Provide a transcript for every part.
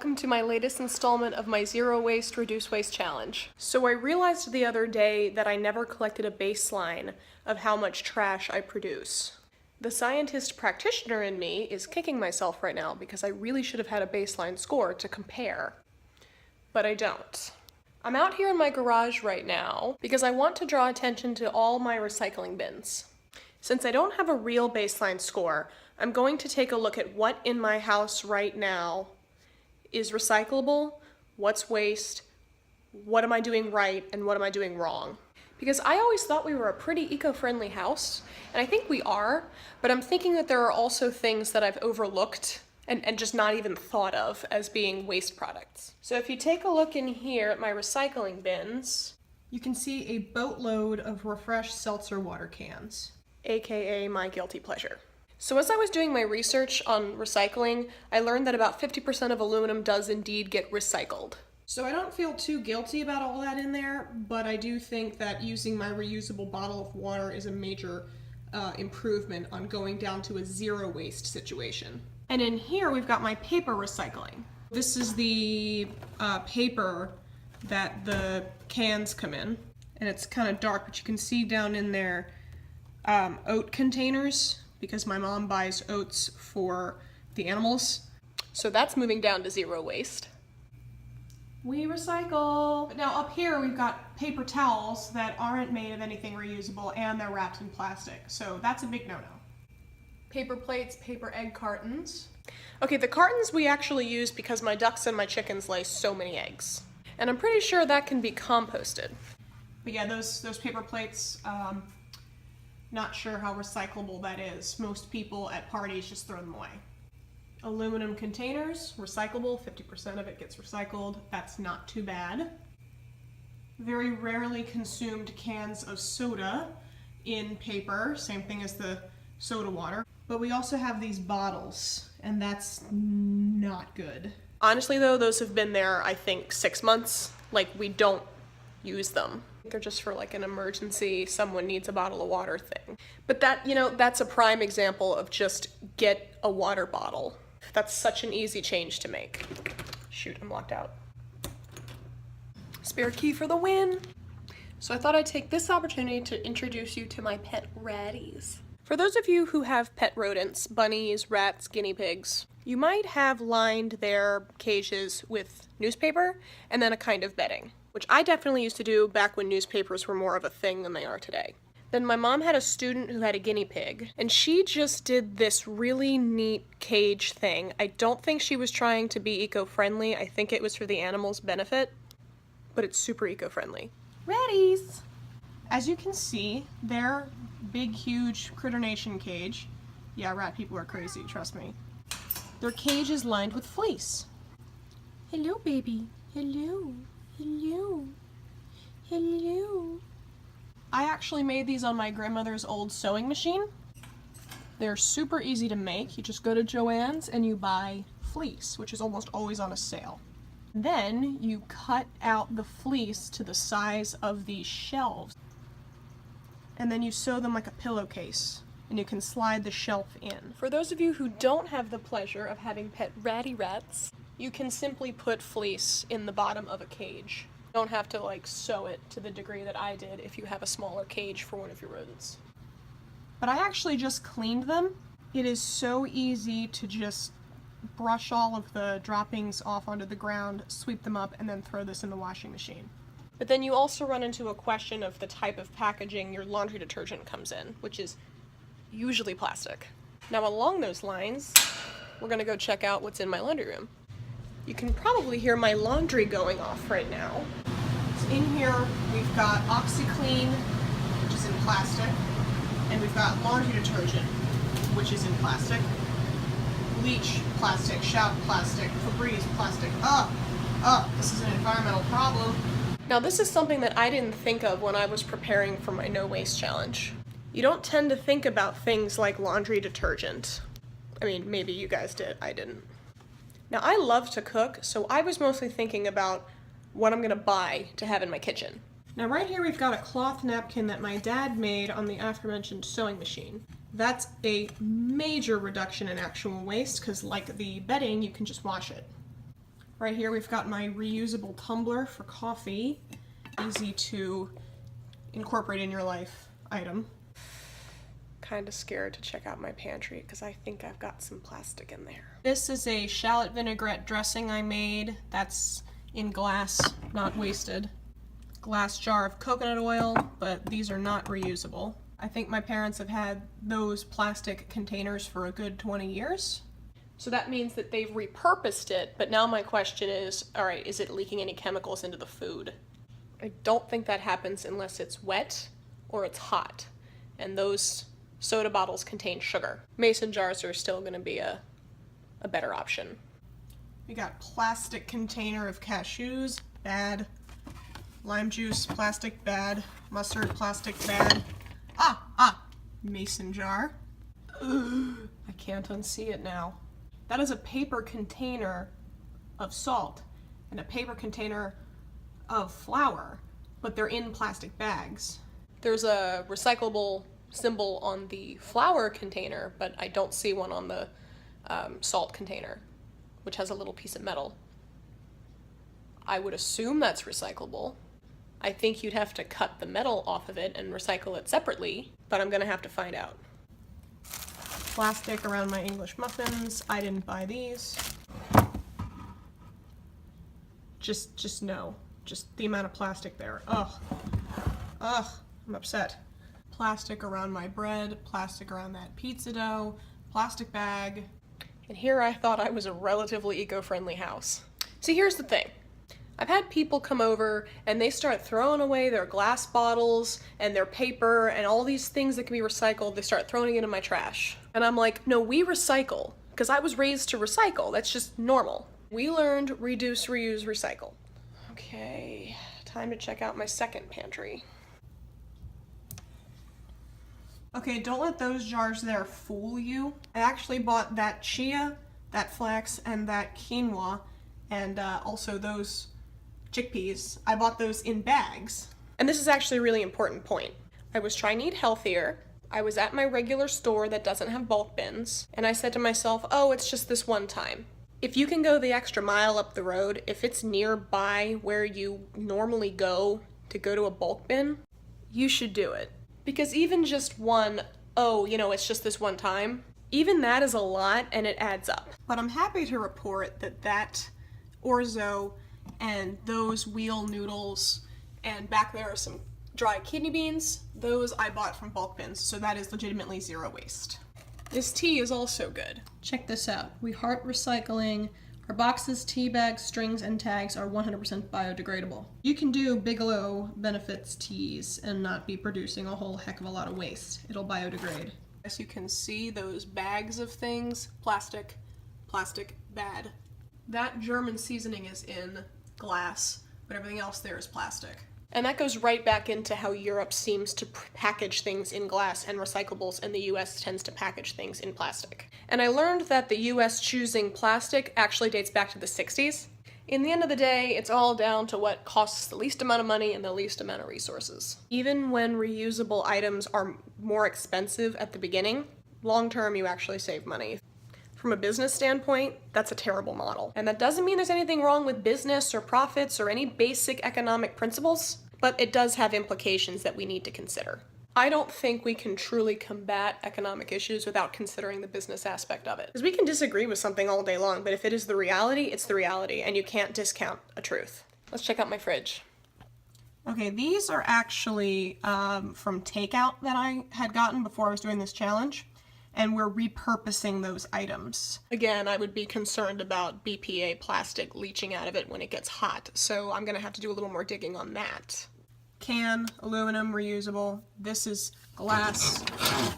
welcome to my latest installment of my Zero Waste, Reduce Waste Challenge. So I realized the other day that I never collected a baseline of how much trash I produce. The scientist-practitioner in me is kicking myself right now because I really should have had a baseline score to compare. But I don't. I'm out here in my garage right now because I want to draw attention to all my recycling bins. Since I don't have a real baseline score, I'm going to take a look at what in my house right now is recyclable, what's waste, what am I doing right, and what am I doing wrong. Because I always thought we were a pretty eco-friendly house, and I think we are, but I'm thinking that there are also things that I've overlooked and just not even thought of as being waste products. So if you take a look in here at my recycling bins, you can see a boatload of refreshed seltzer water cans, aka my guilty pleasure. So as I was doing my research on recycling, I learned that about 50% of aluminum does indeed get recycled. So I don't feel too guilty about all that in there, but I do think that using my reusable bottle of water is a major improvement on going down to a zero waste situation. And in here we've got my paper recycling. This is the paper that the cans come in, and it's kind of dark, but you can see down in there oat containers, because my mom buys oats for the animals. So that's moving down to zero waste. We recycle. But now up here we've got paper towels that aren't made of anything reusable and they're wrapped in plastic. So that's a big no-no. Paper plates, paper egg cartons. Okay, the cartons we actually use because my ducks and my chickens lay so many eggs. And I'm pretty sure that can be composted. But yeah, those paper plates, not sure how recyclable that is. Most people at parties just throw them away. Aluminum containers, recyclable, 50% of it gets recycled. That's not too bad. Very rarely consumed cans of soda in paper, same thing as the soda water. But we also have these bottles, and that's not good. Honestly though, those have been there, I think, 6 months. Like, we don't use them. They're just for like an emergency, someone needs a bottle of water thing. But that, that's a prime example of just get a water bottle. That's such an easy change to make. Shoot, I'm locked out. Spare key for the win. So I thought I'd take this opportunity to introduce you to my pet ratties. For those of you who have pet rodents, bunnies, rats, guinea pigs, you might have lined their cages with newspaper and then a kind of bedding, which I definitely used to do back when newspapers were more of a thing than they are today. Then my mom had a student who had a guinea pig, and she just did this really neat cage thing. I don't think she was trying to be eco-friendly. I think it was for the animal's benefit, but it's super eco-friendly. Ratties! As you can see, their big, huge Critter Nation cage, yeah, rat people are crazy, trust me. Their cage is lined with fleece. Hello, baby. Hello. Hello. Hello. I actually made these on my grandmother's old sewing machine. They're super easy to make. You just go to Joann's and you buy fleece, which is almost always on a sale. Then you cut out the fleece to the size of these shelves. And then you sew them like a pillowcase, and you can slide the shelf in. For those of you who don't have the pleasure of having pet ratty rats, you can simply put fleece in the bottom of a cage. You don't have to sew it to the degree that I did if you have a smaller cage for one of your rodents. But I actually just cleaned them. It is so easy to just brush all of the droppings off onto the ground, sweep them up, and then throw this in the washing machine. But then you also run into a question of the type of packaging your laundry detergent comes in, which is usually plastic. Now along those lines, we're gonna go check out what's in my laundry room. You can probably hear my laundry going off right now. So in here, we've got OxyClean, which is in plastic, and we've got laundry detergent, which is in plastic, bleach, plastic, Shout, plastic, Febreze, plastic. This is an environmental problem. Now this is something that I didn't think of when I was preparing for my no waste challenge. You don't tend to think about things like laundry detergent. I mean, maybe you guys did, I didn't. Now, I love to cook, so I was mostly thinking about what I'm gonna buy to have in my kitchen. Now, right here we've got a cloth napkin that my dad made on the aforementioned sewing machine. That's a major reduction in actual waste, because like the bedding, you can just wash it. Right here we've got my reusable tumbler for coffee. Easy to incorporate in your life item. Kind of scared to check out my pantry because I think I've got some plastic in there. This is a shallot vinaigrette dressing I made. That's in glass, not wasted. Glass jar of coconut oil, but these are not reusable. I think my parents have had those plastic containers for a good 20 years. So that means that they've repurposed it, but now my question is, all right, is it leaking any chemicals into the food? I don't think that happens unless it's wet or it's hot, and those soda bottles contain sugar. Mason jars are still gonna be a better option. We got plastic container of cashews, bad. Lime juice, plastic, bad. Mustard, plastic, bad. Mason jar. Ugh, I can't unsee it now. That is a paper container of salt and a paper container of flour, but they're in plastic bags. There's a recyclable symbol on the flour container, but I don't see one on the salt container, which has a little piece of metal. I would assume that's recyclable. I think you'd have to cut the metal off of it and recycle it separately, but I'm gonna have to find out. Plastic around my English muffins. I didn't buy these. Just no. Just the amount of plastic there. Ugh, I'm upset. Plastic around my bread, plastic around that pizza dough, plastic bag. And here I thought I was a relatively eco-friendly house. See, here's the thing. I've had people come over and they start throwing away their glass bottles and their paper and all these things that can be recycled. They start throwing it in my trash. And I'm like, no, we recycle. Because I was raised to recycle. That's just normal. We learned reduce, reuse, recycle. Okay, time to check out my second pantry. Okay, don't let those jars there fool you. I actually bought that chia, that flax, and that quinoa, and also those chickpeas. I bought those in bags. And this is actually a really important point. I was trying to eat healthier. I was at my regular store that doesn't have bulk bins, and I said to myself, oh, it's just this one time. If you can go the extra mile up the road, if it's nearby where you normally go to a bulk bin, you should do it. Because even just one, oh, it's just this one time, even that is a lot and it adds up. But I'm happy to report that orzo and those wheel noodles, and back there are some dry kidney beans, those I bought from bulk bins, so that is legitimately zero waste. This tea is also good. Check this out. We heart recycling. Our boxes, tea bags, strings, and tags are 100% biodegradable. You can do Bigelow Benefits teas and not be producing a whole heck of a lot of waste. It'll biodegrade. As you can see, those bags of things, plastic, bad. That German seasoning is in glass, but everything else there is plastic. And that goes right back into how Europe seems to package things in glass and recyclables, and the US tends to package things in plastic. And I learned that the US choosing plastic actually dates back to the 60s. In the end of the day, it's all down to what costs the least amount of money and the least amount of resources. Even when reusable items are more expensive at the beginning, long term you actually save money. From a business standpoint, that's a terrible model. And that doesn't mean there's anything wrong with business or profits or any basic economic principles, but it does have implications that we need to consider. I don't think we can truly combat economic issues without considering the business aspect of it. Because we can disagree with something all day long, but if it is the reality, it's the reality, and you can't discount a truth. Let's check out my fridge. Okay, these are actually from takeout that I had gotten before I was doing this challenge, and we're repurposing those items. Again, I would be concerned about BPA plastic leaching out of it when it gets hot, so I'm gonna have to do a little more digging on that. Can, aluminum, reusable. This is glass.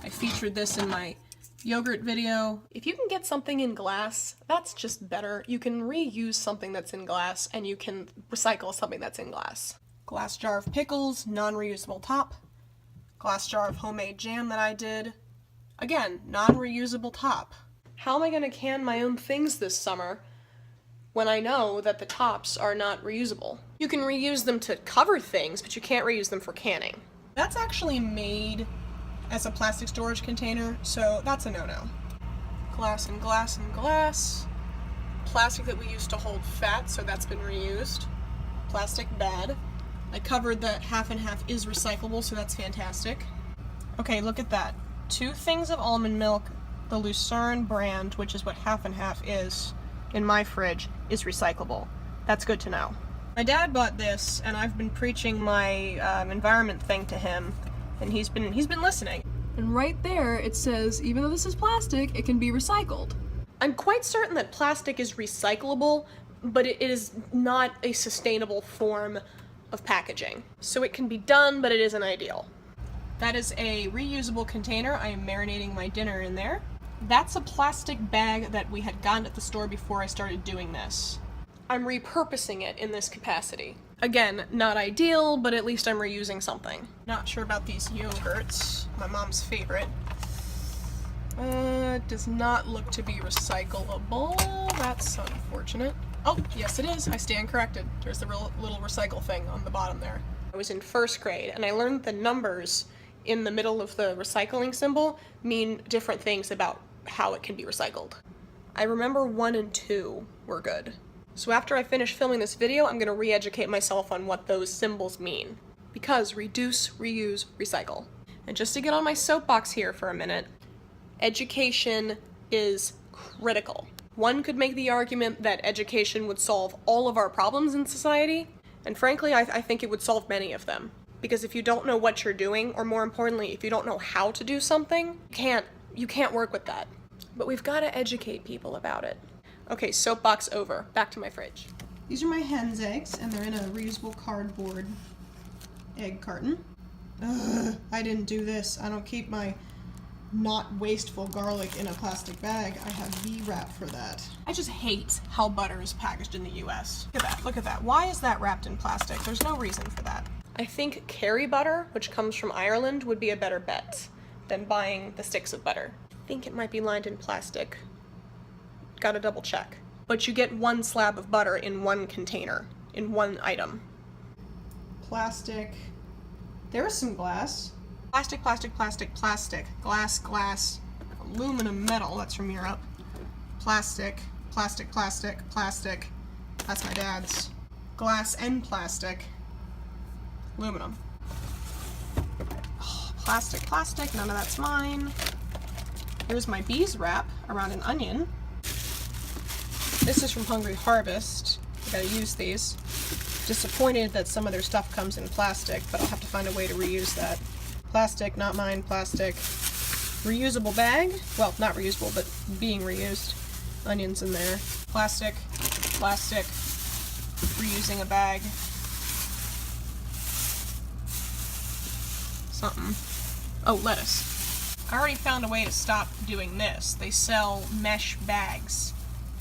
I featured this in my yogurt video. If you can get something in glass, that's just better. You can reuse something that's in glass, and you can recycle something that's in glass. Glass jar of pickles, non-reusable top. Glass jar of homemade jam that I did. Again, non-reusable top. How am I gonna can my own things this summer when I know that the tops are not reusable? You can reuse them to cover things, but you can't reuse them for canning. That's actually made as a plastic storage container, so that's a no-no. Glass and glass and glass. plastic that we used to hold fat, so that's been reused. Plastic, bad. I covered that half and half is recyclable, so that's fantastic. Okay, look at that. 2 things of almond milk, the Lucerne brand, which is what half and half is in my fridge, is recyclable. That's good to know. My dad bought this, and I've been preaching my environment thing to him, and he's been listening. And right there it says, even though this is plastic, it can be recycled. I'm quite certain that plastic is recyclable, but it is not a sustainable form of packaging. So it can be done, but it isn't ideal. That is a reusable container. I am marinating my dinner in there. That's a plastic bag that we had gotten at the store before I started doing this. I'm repurposing it in this capacity. Again, not ideal, but at least I'm reusing something. Not sure about these yogurts, my mom's favorite. Does not look to be recyclable. That's unfortunate. Oh, yes it is. I stand corrected. There's the little recycle thing on the bottom there. I was in 1st grade, and I learned the numbers in the middle of the recycling symbol mean different things about how it can be recycled. I remember 1 and 2 were good. So after I finish filming this video, I'm going to re-educate myself on what those symbols mean. Because reduce, reuse, recycle. And just to get on my soapbox here for a minute, education is critical. One could make the argument that education would solve all of our problems in society, and frankly, I think it would solve many of them. Because if you don't know what you're doing, or more importantly, if you don't know how to do something, you can't work with that. But we've got to educate people about it. Okay, soapbox over. Back to my fridge. These are my hen's eggs, and they're in a reusable cardboard egg carton. Ugh, I didn't do this. I don't keep my not wasteful garlic in a plastic bag. I have V-wrap for that. I just hate how butter is packaged in the US. Look at that, look at that. Why is that wrapped in plastic? There's no reason for that. I think Kerry butter, which comes from Ireland, would be a better bet than buying the sticks of butter. I think it might be lined in plastic. Gotta double check. But you get 1 slab of butter in 1 container, in 1 item. Plastic. There is some glass. Plastic, plastic, plastic, plastic. Glass, glass. Aluminum, metal, that's from Europe. Plastic, plastic, plastic, plastic. That's my dad's. Glass and plastic. Aluminum. Oh, plastic, plastic, none of that's mine. Here's my bees wrap around an onion. This is from Hungry Harvest. I gotta use these. Disappointed that some of their stuff comes in plastic, but I'll have to find a way to reuse that. Plastic, not mine, plastic. Reusable bag. Well, not reusable, but being reused. Onions in there. Plastic, plastic. Reusing a bag. Something. Oh, lettuce. I already found a way to stop doing this. They sell mesh bags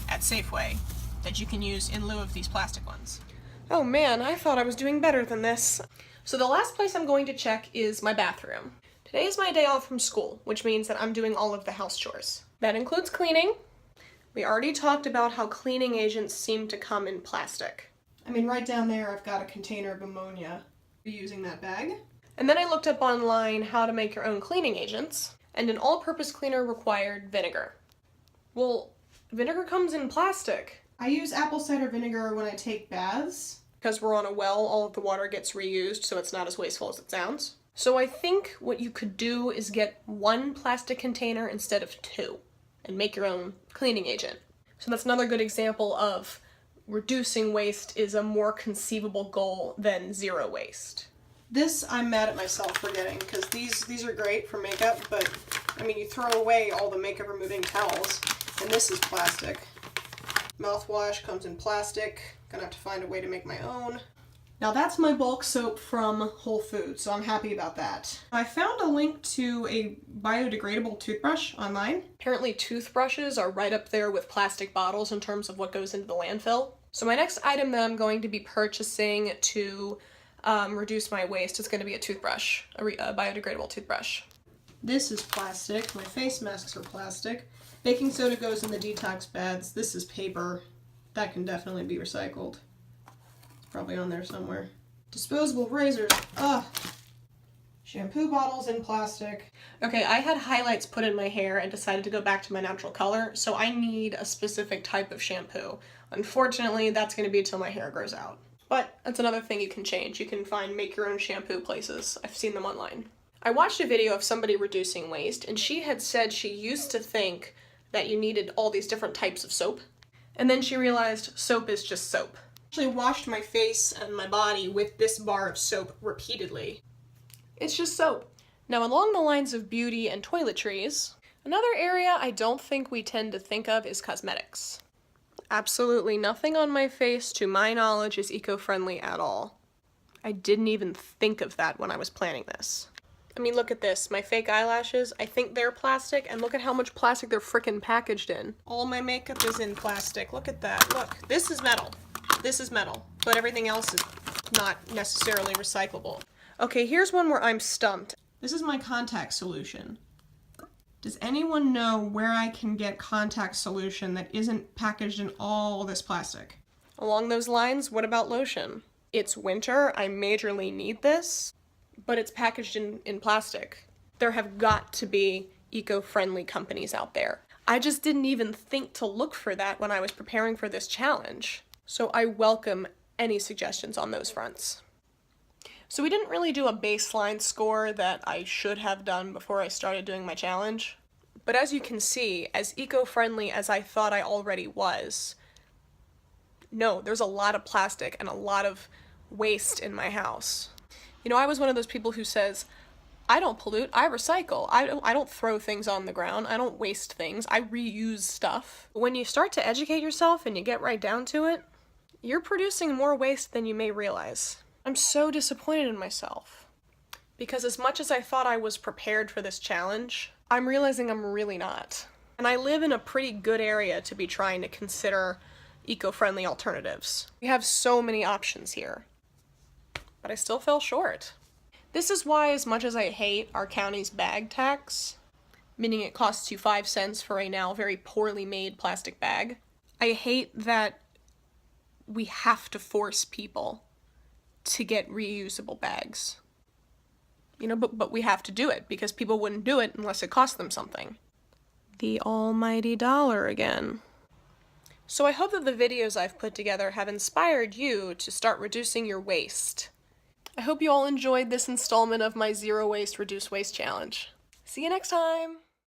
at Safeway that you can use in lieu of these plastic ones. Oh man, I thought I was doing better than this. So the last place I'm going to check is my bathroom. Today is my day off from school, which means that I'm doing all of the house chores. That includes cleaning. We already talked about how cleaning agents seem to come in plastic. I mean, right down there I've got a container of ammonia. Reusing that bag. And then I looked up online how to make your own cleaning agents, and an all-purpose cleaner required vinegar. Well, vinegar comes in plastic. I use apple cider vinegar when I take baths. Because we're on a well, all of the water gets reused, so it's not as wasteful as it sounds. So I think what you could do is get 1 plastic container instead of 2, and make your own cleaning agent. So that's another good example of reducing waste is a more conceivable goal than 0 waste. This I'm mad at myself for getting, because these are great for makeup, but I mean, you throw away all the makeup removing towels, and this is plastic. Mouthwash comes in plastic. Gonna have to find a way to make my own. Now that's my bulk soap from Whole Foods, so I'm happy about that. I found a link to a biodegradable toothbrush online. Apparently toothbrushes are right up there with plastic bottles in terms of what goes into the landfill. So my next item that I'm going to be purchasing to reduce my waste is going to be a toothbrush, a biodegradable toothbrush. This is plastic. My face masks are plastic. Baking soda goes in the detox bags. This is paper. That can definitely be recycled. It's probably on there somewhere. Disposable razors. Ugh. Shampoo bottles in plastic. Okay, I had highlights put in my hair and decided to go back to my natural color, so I need a specific type of shampoo. Unfortunately, that's going to be until my hair grows out. But that's another thing you can change. You can find make your own shampoo places. I've seen them online. I watched a video of somebody reducing waste, and she had said she used to think that you needed all these different types of soap, and then she realized soap is just soap. I actually washed my face and my body with this bar of soap repeatedly. It's just soap. Now, along the lines of beauty and toiletries, another area I don't think we tend to think of is cosmetics. Absolutely nothing on my face, to my knowledge, is eco-friendly at all. I didn't even think of that when I was planning this. I mean, look at this. My fake eyelashes, I think they're plastic, and look at how much plastic they're frickin' packaged in. All my makeup is in plastic. Look at that. Look, this is metal. This is metal, but everything else is not necessarily recyclable. Okay, here's one where I'm stumped. This is my contact solution. Does anyone know where I can get contact solution that isn't packaged in all this plastic? Along those lines, what about lotion? It's winter, I majorly need this, but it's packaged in plastic. There have got to be eco-friendly companies out there. I just didn't even think to look for that when I was preparing for this challenge. So I welcome any suggestions on those fronts. So we didn't really do a baseline score that I should have done before I started doing my challenge. But as you can see, as eco-friendly as I thought I already was, no, there's a lot of plastic and a lot of waste in my house. You know, I was one of those people who says, I don't pollute, I recycle. I don't throw things on the ground, I don't waste things, I reuse stuff. When you start to educate yourself and you get right down to it, you're producing more waste than you may realize. I'm so disappointed in myself, because as much as I thought I was prepared for this challenge, I'm realizing I'm really not. And I live in a pretty good area to be trying to consider eco-friendly alternatives. We have so many options here, but I still fell short. This is why, as much as I hate our county's bag tax, meaning it costs you 5 cents for a now very poorly made plastic bag, I hate that we have to force people to get reusable bags. You know, but we have to do it because people wouldn't do it unless it cost them something. The almighty dollar again. So I hope that the videos I've put together have inspired you to start reducing your waste. I hope you all enjoyed this installment of my Zero Waste Reduce Waste Challenge. See you next time!